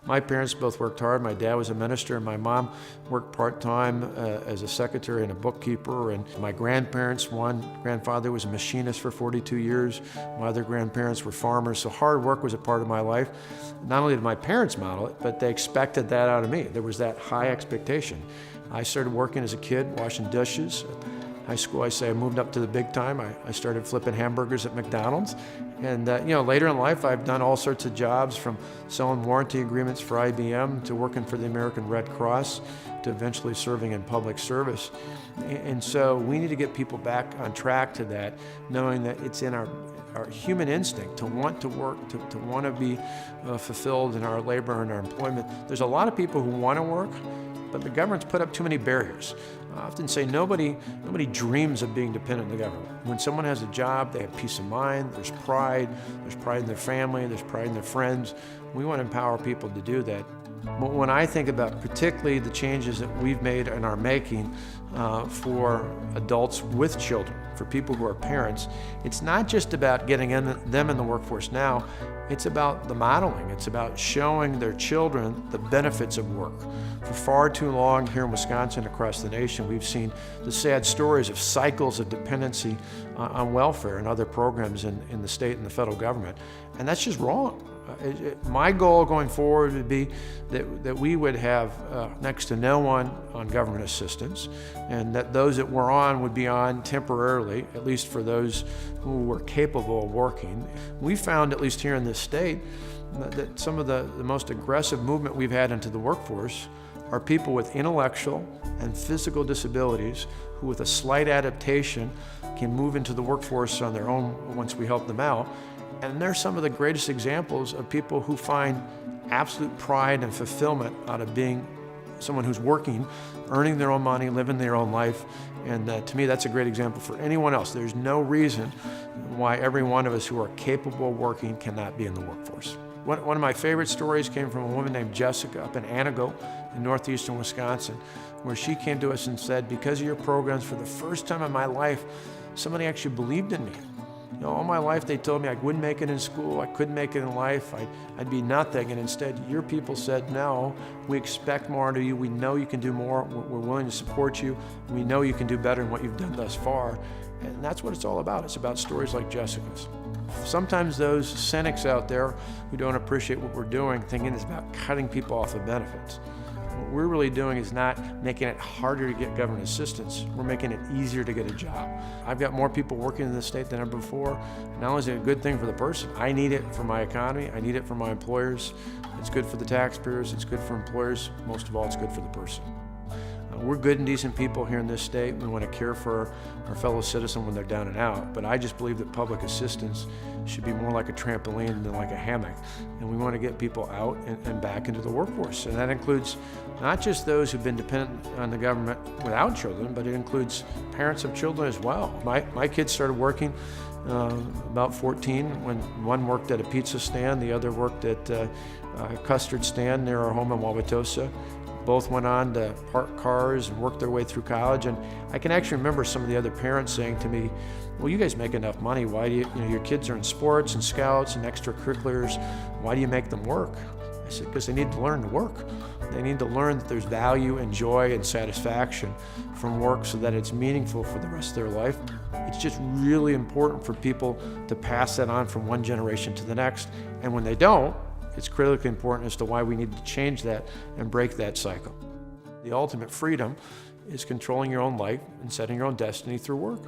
My parents both worked hard. My dad was a minister, and my mom worked part-time as a secretary and a bookkeeper. And my grandparents, one grandfather was a machinist for 42 years. My other grandparents were farmers, so hard work was a part of my life. Not only did my parents model it, but they expected that out of me. There was that high expectation. I started working as a kid, washing dishes. High school, I moved up to the big time. I started flipping hamburgers at McDonald's. And later in life, I've done all sorts of jobs, from selling warranty agreements for IBM to working for the American Red Cross to eventually serving in public service. And so we need to get people back on track to that, knowing that it's in our human instinct to want to work, to want to be fulfilled in our labor and our employment. There's a lot of people who want to work, but the government's put up too many barriers. I often say nobody dreams of being dependent on the government. When someone has a job, they have peace of mind, there's pride in their family, there's pride in their friends. We want to empower people to do that. But when I think about particularly the changes that we've made and are making for adults with children, for people who are parents, it's not just about getting them in the workforce now, it's about the modeling. It's about showing their children the benefits of work. For far too long here in Wisconsin, across the nation, we've seen the sad stories of cycles of dependency on welfare and other programs in the state and the federal government. And that's just wrong. My goal going forward would be that we would have next to no one on government assistance, and that those that were on would be on temporarily, at least for those who were capable of working. We found, at least here in this state, that some of the most aggressive movement we've had into the workforce are people with intellectual and physical disabilities who, with a slight adaptation, can move into the workforce on their own once we help them out. And they're some of the greatest examples of people who find absolute pride and fulfillment out of being someone who's working, earning their own money, living their own life. And to me, that's a great example for anyone else. There's no reason why every one of us who are capable of working cannot be in the workforce. One of my favorite stories came from a woman named Jessica up in Anago in northeastern Wisconsin, where she came to us and said, because of your programs, for the first time in my life, somebody actually believed in me. All my life they told me I wouldn't make it in school, I couldn't make it in life, I'd be nothing, and instead your people said, no, we expect more out of you, we know you can do more, we're willing to support you, we know you can do better than what you've done thus far. And that's what it's all about. It's about stories like Jessica's. Sometimes those cynics out there who don't appreciate what we're doing, thinking it's about cutting people off of benefits. What we're really doing is not making it harder to get government assistance, we're making it easier to get a job. I've got more people working in this state than ever before. Not only is it a good thing for the person, I need it for my economy, I need it for my employers. It's good for the taxpayers, it's good for employers, most of all, it's good for the person. We're good and decent people here in this state. We want to care for our fellow citizen when they're down and out, but I just believe that public assistance should be more like a trampoline than like a hammock. And we want to get people out and back into the workforce. And that includes not just those who've been dependent on the government without children, but it includes parents of children as well. My kids started working about 14 when one worked at a pizza stand, the other worked at a custard stand near our home in Wauwatosa. Both went on to park cars and work their way through college. And I can actually remember some of the other parents saying to me, well, you guys make enough money. Why do your kids are in sports and scouts and extracurriculars. Why do you make them work? I said, because they need to learn to work. They need to learn that there's value and joy and satisfaction from work so that it's meaningful for the rest of their life. It's just really important for people to pass that on from one generation to the next. And when they don't, it's critically important as to why we need to change that and break that cycle. The ultimate freedom is controlling your own life and setting your own destiny through work.